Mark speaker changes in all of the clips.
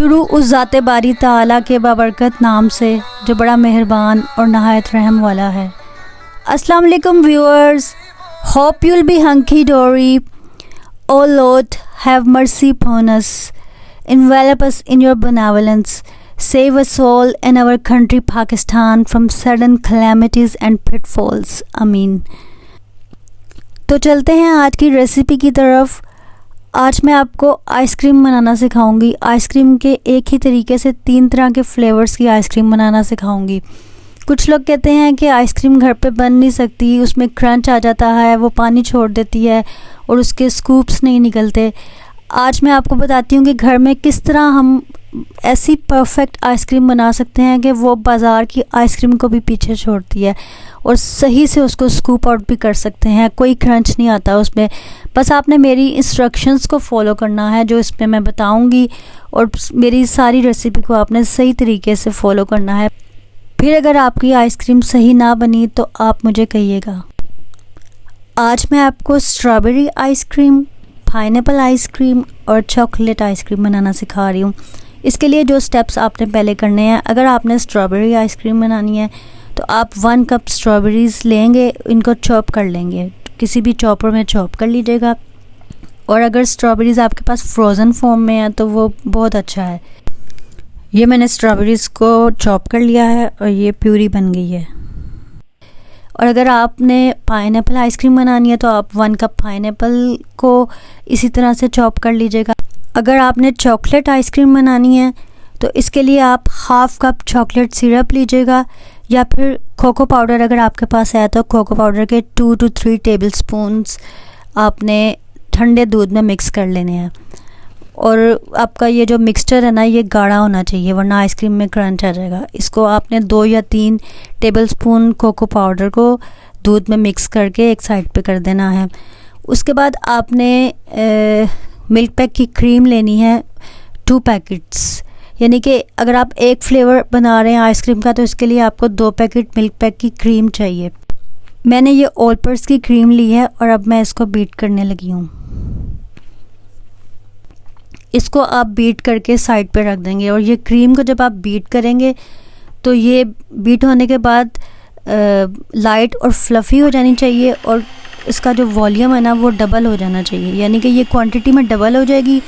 Speaker 1: शुरू उस ज़ाते बारी ताला के बाबरकत नाम से जो बड़ा मेहरबान और नहायत रहम वाला है। अस्सलाम वालेकुम viewers, hope you'll be hunky dory. O Lord, have mercy upon us, envelop us in your benevolence, save us all and our country Pakistan from sudden calamities and pitfalls. आमीन। तो चलते हैं आज की रेसिपी की तरफ। आज मैं आपको आइसक्रीम बनाना सिखाऊंगी। आइसक्रीम के एक ही तरीके से 3 तरह के फ्लेवर्स की आइसक्रीम बनाना सिखाऊंगी। कुछ लोग कहते हैं कि आइसक्रीम घर पे बन नहीं सकती, उसमें क्रंच आ जाता है, वो पानी छोड़ देती है और उसके स्कूप्स नहीं निकलते। आज मैं आपको बताती हूँ कि घर में किस तरह हम ऐसी परफेक्ट आइसक्रीम बना सकते हैं कि वो बाज़ार की आइसक्रीम को भी पीछे छोड़ती है और सही से उसको स्कूप आउट भी कर सकते हैं। कोई क्रंच नहीं आता उसमें। बस आपने मेरी इंस्ट्रक्शंस को फॉलो करना है जो इसमें मैं बताऊंगी, और मेरी सारी रेसिपी को आपने सही तरीके से फॉलो करना है। फिर अगर आपकी आइसक्रीम सही ना बनी तो आप मुझे कहिएगा। आज मैं आपको स्ट्रॉबेरी आइसक्रीम, पाइनएप्पल आइसक्रीम और चॉकलेट आइसक्रीम बनाना सिखा रही हूँ। इसके लिए जो स्टेप्स आपने पहले करने हैं, अगर आपने स्ट्रॉबेरी आइसक्रीम बनानी है तो आप 1 कप स्ट्रॉबेरीज़ लेंगे, इनको चॉप कर लेंगे, किसी भी चॉपर में चॉप कर लीजिएगा। और अगर स्ट्रॉबेरीज़ आपके पास फ्रोज़न फॉर्म में है तो वो बहुत अच्छा है। ये मैंने स्ट्रॉबेरीज़ को चॉप कर लिया है और ये प्यूरी बन गई है। और अगर आपने पाइनएप्पल आइसक्रीम बनानी है तो आप 1 कप पाइनएप्पल को इसी तरह से चॉप कर लीजिएगा। अगर आपने चॉकलेट आइसक्रीम बनानी है तो इसके लिए आप 1/2 कप चॉकलेट सिरप लीजिएगा, या फिर कोको पाउडर अगर आपके पास है तो कोको पाउडर के 2 to 3 टेबल स्पून्स आपने ठंडे दूध में मिक्स कर लेने हैं। और आपका ये जो मिक्सचर है ना, ये गाढ़ा होना चाहिए वरना आइसक्रीम में क्रंच आ जाएगा। इसको आपने 2 या 3 टेबल स्पून कोको पाउडर को दूध में मिक्स करके एक साइड पे कर देना है। उसके बाद आपने मिल्क पैक की क्रीम लेनी है 2 पैकेट्स, यानी कि अगर आप एक फ्लेवर बना रहे हैं आइसक्रीम का तो इसके लिए आपको 2 पैकेट मिल्क पैक की क्रीम चाहिए। मैंने ये ऑलपर्स की क्रीम ली है और अब मैं इसको बीट करने लगी हूँ। इसको आप बीट करके साइड पे रख देंगे। और ये क्रीम को जब आप बीट करेंगे तो ये बीट होने के बाद लाइट और फ्लफ़ी हो जानी चाहिए, और इसका जो वॉल्यूम है ना वो डबल हो जाना चाहिए, यानी कि ये क्वांटिटी में डबल हो जाएगी।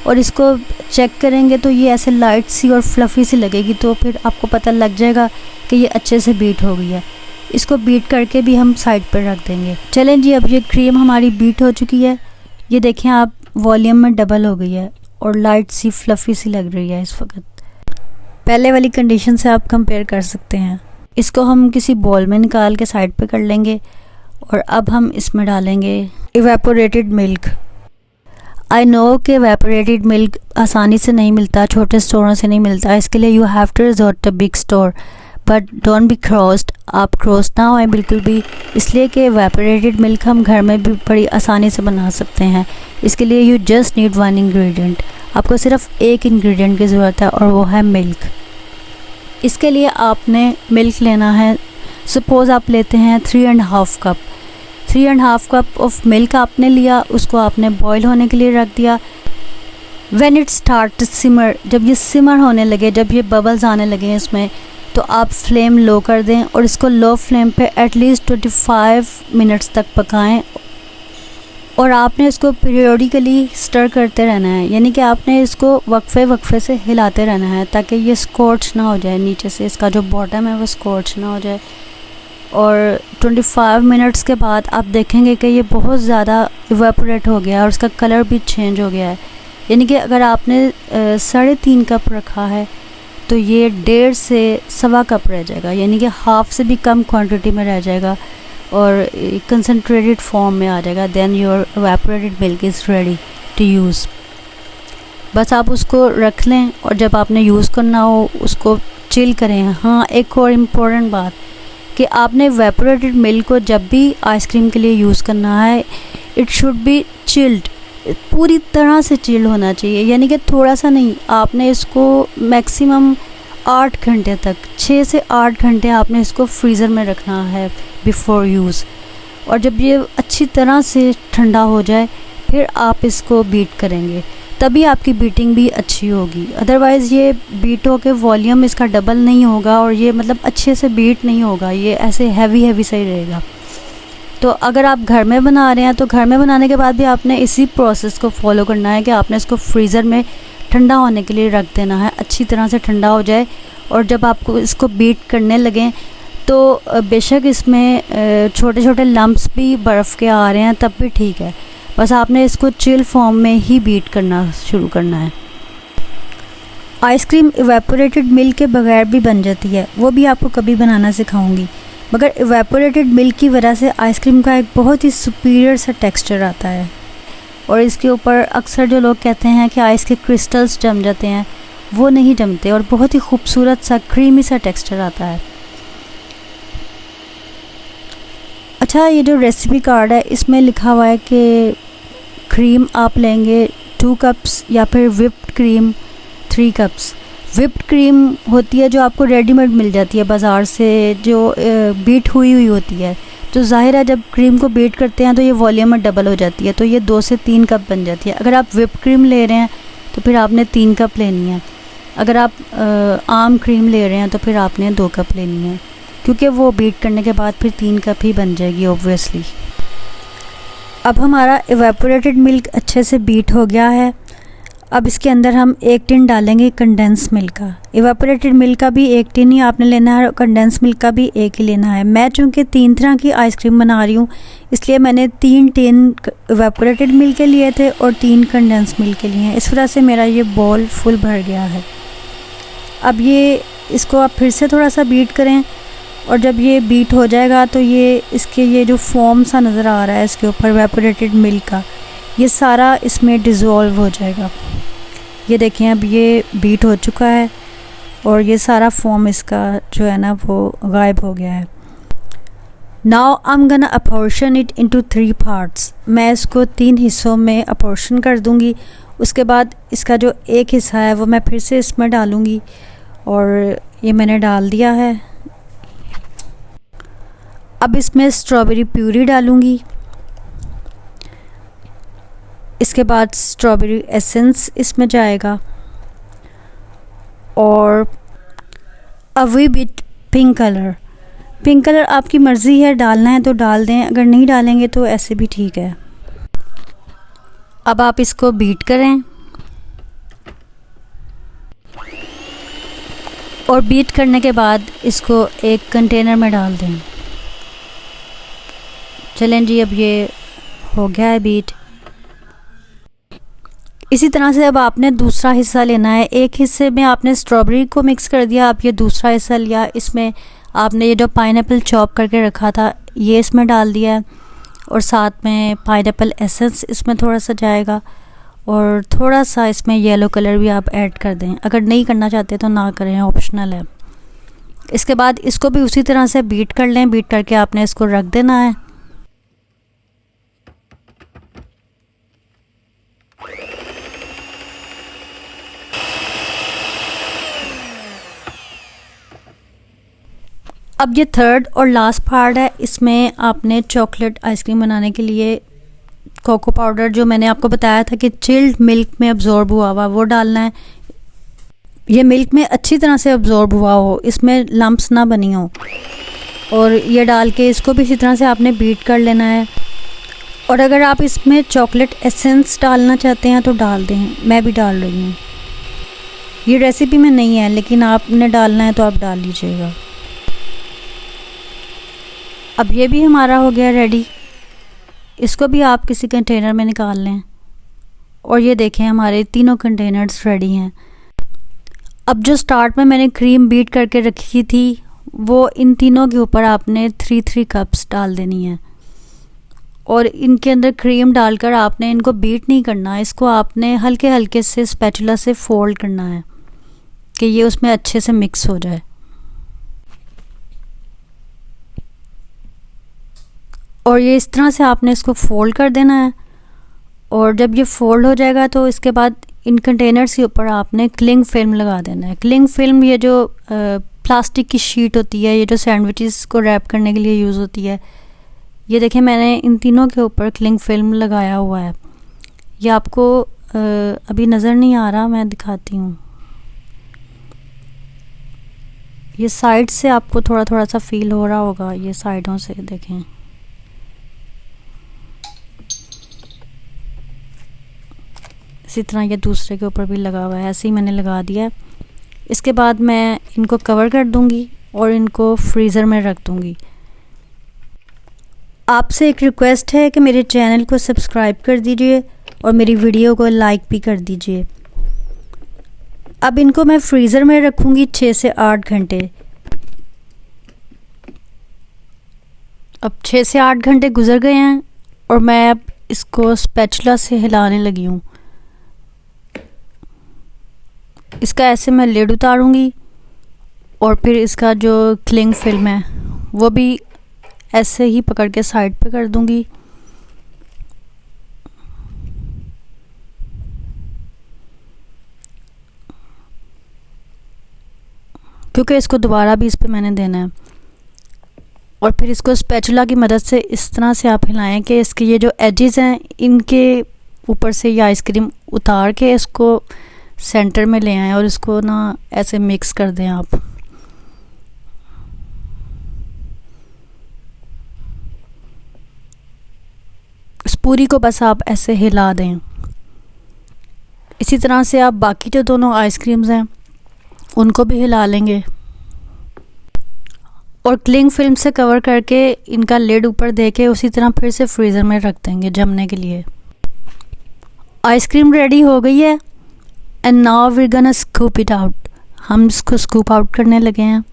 Speaker 1: और इसको चेक करेंगे तो ये ऐसे लाइट सी और फ्लफ़ी सी लगेगी, तो फिर आपको पता लग जाएगा कि ये अच्छे से बीट हो गई है। इसको बीट करके भी हम साइड पर रख देंगे। चलें जी, अब ये क्रीम हमारी बीट हो चुकी है। ये देखें आप, वॉल्यूम में डबल हो गई है और लाइट सी फ्लफ़ी सी लग रही है इस वक्त। पहले वाली कंडीशन से आप कंपेयर कर सकते हैं। इसको हम किसी बॉल में निकाल के साइड पे कर लेंगे और अब हम इसमें डालेंगे इवेपोरेटेड मिल्क। आई नो कि इवेपोरेटेड मिल्क आसानी से नहीं मिलता, छोटे स्टोरों से नहीं मिलता। इसके लिए you have to resort to big store, but don't be crossed. आप क्रॉस ना होए बिल्कुल भी, इसलिए कि इवेपोरेटेड मिल्क हम घर में भी बड़ी आसानी से बना सकते हैं। इसके लिए यू जस्ट नीड 1 इंग्रेडिएंट। आपको सिर्फ एक इंग्रेडिएंट की ज़रूरत है और वो है मिल्क। इसके लिए आपने मिल्क लेना है। सपोज़ आप लेते हैं 3.5 कप। 3.5 कप ऑफ मिल्क आपने लिया, उसको आपने बॉईल होने के लिए रख दिया। व्हेन इट स्टार्ट सिमर, जब ये सिमर होने लगे, जब ये बबल्स आने लगे इसमें, तो आप फ्लेम लो कर दें और इसको लो फ्लेम पे एटलीस्ट 25 मिनट्स तक पकाएं। और आपने इसको पीरियोडिकली स्टर करते रहना है, यानी कि आपने इसको वक्फे से हिलाते रहना है ताकि ये स्कॉच ना हो जाए, नीचे से इसका जो बॉटम है वो स्कॉच ना हो जाए। और 25 मिनट्स के बाद आप देखेंगे कि ये बहुत ज़्यादा इवेपोरेट हो गया और उसका कलर भी चेंज हो गया है। यानी कि अगर आपने 3.5 कप रखा है तो ये 1.5 से 1.25 कप रह जाएगा, यानी कि हाफ से भी कम क्वांटिटी में रह जाएगा और कंसनट्रेटेड फॉर्म में आ जाएगा। Then your evaporated milk is ready to use. बस आप उसको रख लें और जब आपने यूज़ करना हो उसको चिल करें। हाँ, एक और इम्पोर्टेंट बात कि आपने इवेपोरेटेड मिल्क को जब भी आइसक्रीम के लिए यूज़ करना है, इट शुड बी चिल्ड, पूरी तरह से चिल्ड होना चाहिए, यानी कि थोड़ा सा नहीं। आपने इसको मैक्सिमम 8 घंटे तक, 6 से 8 घंटे आपने इसको फ्रीज़र में रखना है बिफ़ोर यूज़। और जब ये अच्छी तरह से ठंडा हो जाए फिर आप इसको बीट करेंगे। तभी आपकी बीटिंग भी अच्छी होगी। अदरवाइज़ ये बीट हो के वॉल्यूम इसका डबल नहीं होगा और ये मतलब अच्छे से बीट नहीं होगा, ये ऐसे हैवी सही रहेगा। तो अगर आप घर में बना रहे हैं तो घर में बनाने के बाद भी आपने इसी प्रोसेस को फॉलो करना है कि आपने इसको फ्रीज़र में ठंडा होने के लिए रख देना है, अच्छी तरह से ठंडा हो जाए। और जब आपको इसको बीट करने लगें तो बेशक इसमें छोटे छोटे लम्प्स भी बर्फ़ के आ रहे हैं तब भी ठीक है, बस आपने इसको चिल फॉर्म में ही बीट करना शुरू करना है। आइसक्रीम इवेपोरेटेड मिल्क के बगैर भी बन जाती है, वो भी आपको कभी बनाना सिखाऊंगी, मगर इवेपोरेटेड मिल्क की वजह से आइसक्रीम का एक बहुत ही सुपीरियर सा टेक्सचर आता है। और इसके ऊपर अक्सर जो लोग कहते हैं कि आइस के क्रिस्टल्स जम जाते हैं, वो नहीं जमते और बहुत ही खूबसूरत सा क्रीमी सा टेक्सचर आता है। अच्छा, ये जो रेसिपी कार्ड है इसमें लिखा हुआ है कि क्रीम आप लेंगे 2 कप्स या फिर whipped cream 3 cups. Whipped cream होती है जो आपको रेडीमेड मिल जाती है बाज़ार से, जो बीट हुई होती है। तो ज़ाहिर है जब क्रीम को बीट करते हैं तो ये वॉल्यूम में डबल हो जाती है, तो ये 2 से 3 कप बन जाती है। अगर आप विप्ड क्रीम ले रहे हैं तो फिर आपने 3 कप लेनी है। अगर आप आम क्रीम ले रहे हैं तो फिर आपने 2 कप लेनी है, क्योंकि वो बीट करने के बाद फिर 3 कप ही बन जाएगी ऑब्वियसली। अब हमारा इवेपोरेटेड मिल्क अच्छे से बीट हो गया है। अब इसके अंदर हम 1 टिन डालेंगे कंडेंस मिल्क का। इवेपोरेटेड मिल्क का भी 1 टिन ही आपने लेना है और कंडेंस मिल्क का भी 1 ही लेना है। मैं चूँकि 3 तरह की आइसक्रीम बना रही हूँ इसलिए मैंने 3 टिन इवेपोरेटेड मिल्क के लिए थे और 3 कंडेंस मिल्क के लिए हैं। इस वजह से मेरा ये बॉल फुल भर गया है। अब ये इसको आप फिर से थोड़ा सा बीट करें और जब ये बीट हो जाएगा तो ये इसके ये जो फॉर्म सा नज़र आ रहा है इसके ऊपर इवेपोरेटेड मिल्क का, ये सारा इसमें डिज़ोल्व हो जाएगा। ये देखें अब ये बीट हो चुका है और ये सारा फॉर्म इसका जो है ना वो गायब हो गया है। Now I am gonna apportion it into 3 parts. मैं इसको 3 हिस्सों में अपोर्शन कर दूंगी। उसके बाद इसका जो एक हिस्सा है वो मैं फिर से इसमें डालूंगी और ये मैंने डाल दिया है। अब इसमें स्ट्रॉबेरी प्यूरी डालूंगी। इसके बाद स्ट्रॉबेरी एसेंस इसमें जाएगा और a wee bit pink colour. Pink colour आपकी मर्ज़ी है, डालना है तो डाल दें, अगर नहीं डालेंगे तो ऐसे भी ठीक है। अब आप इसको बीट करें और बीट करने के बाद इसको एक कंटेनर में डाल दें। चलें जी, अब ये हो गया है बीट। इसी तरह से अब आपने दूसरा हिस्सा लेना है। एक हिस्से में आपने स्ट्रॉबेरी को मिक्स कर दिया, अब ये दूसरा हिस्सा लिया, इसमें आपने ये जो पाइनएप्पल चॉप करके रखा था ये इसमें डाल दिया है और साथ में पाइनएप्पल एसेंस इसमें थोड़ा सा जाएगा और थोड़ा सा इसमें येलो कलर भी आप ऐड कर दें। अगर नहीं करना चाहते तो ना करें, ऑप्शनल है। इसके बाद इसको भी उसी तरह से बीट कर लें। बीट करके आपने इसको रख देना है। अब ये थर्ड और लास्ट पार्ट है। इसमें आपने चॉकलेट आइसक्रीम बनाने के लिए कोको पाउडर, जो मैंने आपको बताया था कि चिल्ड मिल्क में अब्जॉर्ब हुआ हुआ, वो डालना है। ये मिल्क में अच्छी तरह से अब्जॉर्ब हुआ हो, इसमें लम्प्स ना बनी हो। और ये डाल के इसको भी इसी तरह से आपने बीट कर लेना है। और अगर आप इसमें चॉकलेट एसेंस डालना चाहते हैं तो डाल दें, मैं भी डाल रही हूँ। ये रेसिपी में नहीं है लेकिन आपने डालना है तो आप डाल लीजिएगा। अब ये भी हमारा हो गया रेडी। इसको भी आप किसी कंटेनर में निकाल लें और ये देखें हमारे तीनों कंटेनर्स रेडी हैं। अब जो स्टार्ट में मैंने क्रीम बीट करके रखी थी वो इन तीनों के ऊपर आपने 3 कप्स डाल देनी है और इनके अंदर क्रीम डालकर आपने इनको बीट नहीं करना, इसको आपने हल्के हल्के से स्पैचुला से फोल्ड करना है कि ये उसमें अच्छे से मिक्स हो जाए। और ये इस तरह से आपने इसको फोल्ड कर देना है और जब ये फोल्ड हो जाएगा तो इसके बाद इन कंटेनर्स के ऊपर आपने क्लिंग फिल्म लगा देना है। क्लिंग फिल्म ये जो प्लास्टिक की शीट होती है, ये जो सैंडविचेस को रैप करने के लिए यूज़ होती है, ये देखें मैंने इन तीनों के ऊपर क्लिंग फिल्म लगाया हुआ है। ये आपको अभी नज़र नहीं आ रहा, मैं दिखाती हूँ। ये साइड से आपको थोड़ा थोड़ा सा फील हो रहा होगा, ये साइडों से देखें। इसी तरह ये दूसरे के ऊपर भी लगा हुआ है, ऐसे ही मैंने लगा दिया है। इसके बाद मैं इनको कवर कर दूंगी और इनको फ्रीज़र में रख दूंगी। आपसे एक रिक्वेस्ट है कि मेरे चैनल को सब्सक्राइब कर दीजिए और मेरी वीडियो को लाइक भी कर दीजिए। अब इनको मैं फ्रीज़र में रखूँगी 6 से 8 घंटे। अब 6 से 8 घंटे गुजर गए हैं और मैं अब इसको स्पैचुला से हिलाने लगी हूँ। इसका ऐसे मैं लिड उतारूँगी और फिर इसका जो क्लिंग फिल्म है वो भी ऐसे ही पकड़ के साइड पे कर दूँगी। क्योंकि इसको दोबारा भी इस पे मैंने देना है। और फिर इसको स्पैचुला की मदद से इस तरह से आप हिलाएं कि इसके ये जो एजेस हैं इनके ऊपर से ये आइसक्रीम उतार के इसको सेंटर में ले आएं और इसको ना ऐसे मिक्स कर दें आप। इस पूरी को बस आप ऐसे हिला दें। इसी तरह से आप बाकी जो दोनों आइसक्रीम्स हैं उनको भी हिला लेंगे और क्लिंग फिल्म से कवर करके इनका लिड ऊपर दे के उसी तरह फिर से फ्रीज़र में रख देंगे जमने के लिए। आइसक्रीम रेडी हो गई है and now we gonna scoop it out. हम इसको स्कूप आउट करने लगे हैं।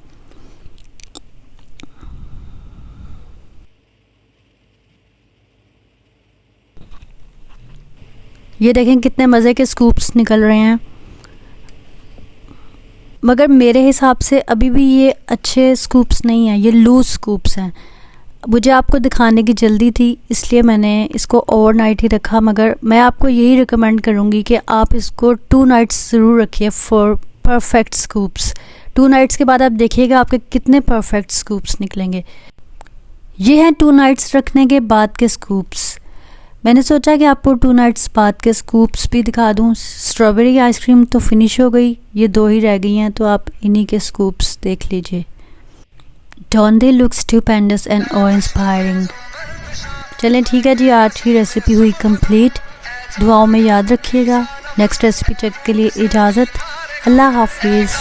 Speaker 1: ये देखें कितने मज़े के स्कूप्स निकल रहे हैं, मगर मेरे हिसाब से अभी भी ये अच्छे स्कूप्स नहीं हैं, ये लूज़ स्कूप्स हैं। मुझे आपको दिखाने की जल्दी थी इसलिए मैंने इसको ओवरनाइट ही रखा, मगर मैं आपको यही रिकमेंड करूँगी कि आप इसको 2 नाइट्स ज़रूर रखिए फॉर परफेक्ट स्कूप्स। 2 नाइट्स के बाद आप देखिएगा आपके कितने परफेक्ट स्कूप्स निकलेंगे। ये हैं 2 नाइट्स रखने के बाद के स्कूप्स। मैंने सोचा कि आपको 2 नाइट्स बाद के स्कूप्स भी दिखा दूं। स्ट्रॉबेरी आइसक्रीम तो फिनिश हो गई, ये 2 ही रह गई हैं, तो आप इन्हीं के स्कूप्स देख लीजिए। Don't they look stupendous and awe-inspiring? चलें ठीक है जी, आज की रेसिपी हुई कंप्लीट। दुआओं में याद रखिएगा। नेक्स्ट रेसिपी चेक के लिए इजाज़त। अल्लाह हाफिज़।